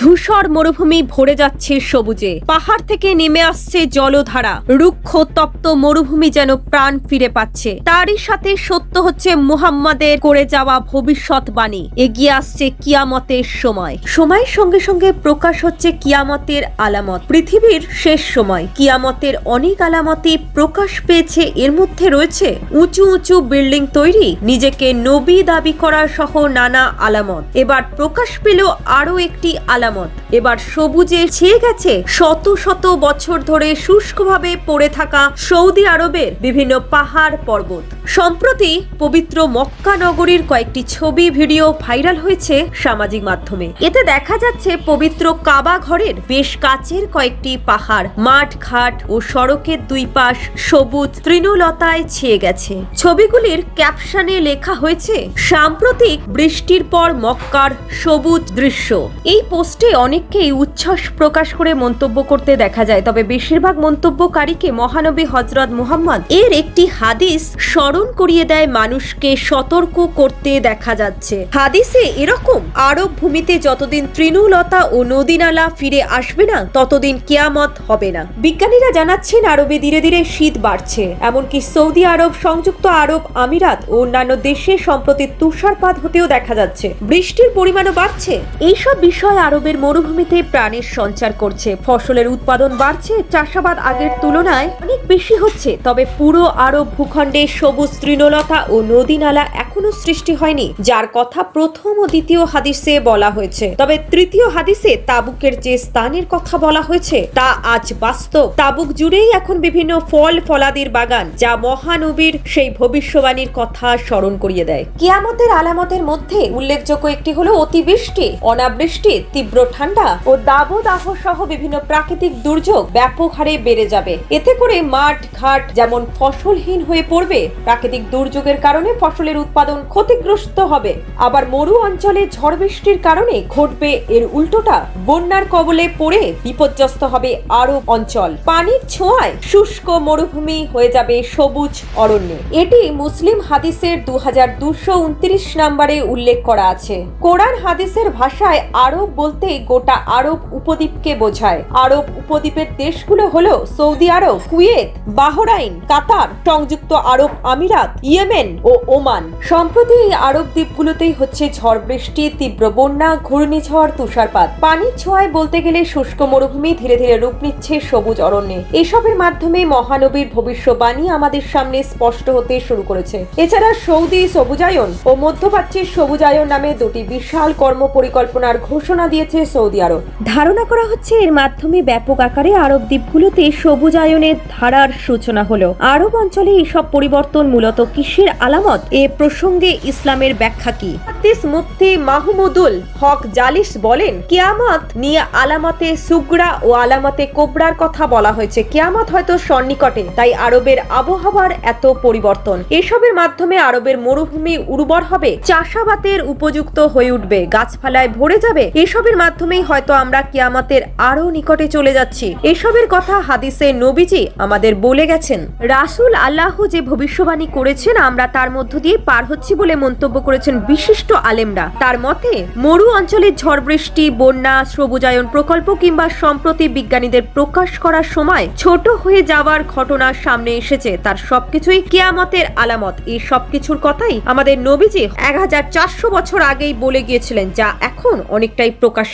ধূসর মরুভূমি ভরে যাচ্ছে সবুজে, পাহাড় থেকে নেমে আসছে জলধারা, রুক্ষ তপ্ত মরুভূমি যেন প্রাণ ফিরে পাচ্ছে। তারই সাথে সত্য হচ্ছে মুহাম্মাদের করে যাওয়া ভবিষ্যৎবাণী, এগিয়ে আসছে কিয়ামতের সময়। সময়ের সঙ্গে সঙ্গে প্রকাশ হচ্ছে কিয়ামতের আলামত, পৃথিবীর শেষ সময়। কিয়ামতের অনেক আলামতই প্রকাশ পেয়েছে, এর মধ্যে রয়েছে উঁচু উঁচু বিল্ডিং তৈরি, নিজেকে নবী দাবি করার সহ নানা আলামত। এবার প্রকাশ পেল আরো একটি আলামত, এবার সবুজে ছেয়ে গেছে শত শত বছর ধরে শুষ্কভাবে পড়ে থাকা সৌদি আরবের বিভিন্ন পাহাড় পর্বত। সম্প্রতি পবিত্র মক্কা নগরীর কয়েকটি ছবি ভিডিও ভাইরাল হয়েছে সামাজিক মাধ্যমে। এতে দেখা যাচ্ছে পবিত্র কাবা ঘরের বেশ কাছের কয়েকটি পাহাড়, মাঠ ঘাট ও সড়কের দুই পাশ সবুজ তৃণলতায় ছেয়ে গেছে। ছবিগুলির ক্যাপশনে লেখা হয়েছে সাম্প্রতিক বৃষ্টির পর মক্কার সবুজ দৃশ্য। এই পোস্টে অনেককেই উচ্ছ্বাস প্রকাশ করে মন্তব্য করতে দেখা যায়, তবে বেশিরভাগ মন্তব্যকারীকে মহানবী হযরত মুহাম্মদ এর একটি হাদিস স্মরণ করিয়ে দেয়, মানুষকে সতর্ক করতে দেখা যাচ্ছে। হাদিসে এরকম, আরব ভূমিতে যতদিন তৃণলতা ও নদীনালা ফিরে আসবে না ততদিন কিয়ামত হবে না। বিজ্ঞানীরা জানাচ্ছেন আরবে ধীরে ধীরে শীত বাড়ছে, এমনকি সৌদি আরব, সংযুক্ত আরব আমিরাত ও অন্যান্য দেশে সম্প্রতি তুষারপাত হতেও দেখা যাচ্ছে, বৃষ্টির পরিমাণও বাড়ছে। এইসব বিষয় আরবের মরুভূমিতে প্রাণের সঞ্চার করছে। ফসলের উৎপাদন বাড়ছে, চাষাবাদ আগের তুলনায় অনেক বেশি হচ্ছে, তবে পুরো আরব ভূখণ্ডে সবুজ তৃণলতা ও নদীনালা এখনো সৃষ্টি হয়নি, যার কথা প্রথম ও দ্বিতীয় হাদিসে বলা হয়েছে। তবে তৃতীয় হাদিসে তাবুকের যে স্থানের কথা বলা হয়েছে তা আজ বাস্তব। তাবুক জুড়েই এখন বিভিন্ন ফল ফলাদির বাগান, যা মহানবীর সেই ভবিষ্যবাণীর কথা স্মরণ করিয়ে দেয়। কিয়ামতের আলামতের মধ্যে উল্লেখযোগ্য একটি হলো অতিবৃষ্টি, অনাবৃষ্টি, তীব্র ঠান্ডা ও দাবদাহ সহ বিভিন্ন প্রাকৃতিক দুর্যোগ ব্যাপক হারে বেড়ে যাবে। এতে করে মাঠ ঘাট যেমন ফসলহীন হয়ে পড়বে, প্রাকৃতিক দুর্যোগের কারণে ফসলের উৎপাদন ক্ষতিগ্রস্ত হবে, আবার মরু অঞ্চলে ঝড় বৃষ্টির কারণে ঘটবে এর উল্টোটা, বন্যার কবলে পড়ে বিপর্যস্ত হবে আরব অঞ্চল। পানির ছোঁয়ায় শুষ্ক মরুভূমি হয়ে যাবে সবুজ অরণ্যে। এটি মুসলিম হাদিসের 2229 নম্বরে উল্লেখ করা আছে। কোরআন হাদিসের ভাষায় আরব বলতে গোটা আরব উপদ্বীপকে বোঝায়। আরব উপদ্বীপের দেশগুলো হলো সৌদি আরব, কুয়েত, বাহরাইন, কাতার, সংযুক্ত আরব আমিরাত, ইয়েমেন ও ওমান। সম্প্রতি এই আরব দ্বীপগুলোতেই হচ্ছে ঝড় বৃষ্টি, তীব্র বন্যা, ঘূর্ণিঝড়, তুষারপাত। পানির ছোঁয়ায় বলতে গেলে শুষ্ক মরুভূমি ধীরে ধীরে রূপ নিচ্ছে সবুজ অরণ্যে। এসবের মাধ্যমে মহানবীর ভবিষ্যবাণী আমাদের সামনে স্পষ্ট হতে শুরু করেছে। এছাড়া সৌদি সবুজায়ন ও মধ্যপ্রাচ্যের সবুজায়ন নামে দুটি বিশাল কর্ম পরিকল্পনার ঘোষণা দিয়েছে সৌদি আরব। ধারণা করা হচ্ছে এর মাধ্যমে ব্যাপক আকারে আরব দ্বীপগুলোতে সবুজায়নের ধারার সূচনা হলো। আরব অঞ্চলে এসব পরিবর্তন মূলত কিসের আলামত? এ প্রসঙ্গে ইসলামের ব্যাখ্যা কি? মুফতি মাহমুদুল হক জালিস বলেন, কিয়ামত নিয়ে আলামতে সুগরা ও আলামতে কোবরার কথা বলা হয়েছে। কিয়ামত হয়তো সন্নিকটে, তাই আরবের আবহাওয়ার এত পরিবর্তন। এসবের মাধ্যমে আরবের মরুভূমি উর্বর হবে, চাষাবাদের উপযুক্ত হয়ে উঠবে, গাছপালায় ভরে যাবে। এসবের মাধ্যমেই হয়তো আমরা কিয়ামতের আরো নিকটে চলে যাচ্ছি। এসবের কথা হাদিসে নবীজি আমাদের বলে গেছেন। রাসূল আল্লাহ যে ভবিষ্যবাণী করেছেন আমরা তার মধ্য দিয়ে পার হচ্ছি বলে মন্তব্য করেছেন বিশিষ্ট আলেমরা। তার মতে মরু অঞ্চলের ঝড় বৃষ্টি, বন্যা, সবুজায়ন প্রকল্প কিংবা সম্প্রতি বিজ্ঞানীদের প্রকাশ করার সময় ছোট হয়ে যাওয়ার ঘটনা সামনে এসেছে, তার সবকিছুই কিয়ামতের আলামত। এই সবকিছুর কথাই আমাদের নবীজি 1400 বছর আগেই বলে গিয়েছিলেন, যা এখন অনেকটাই প্রকাশ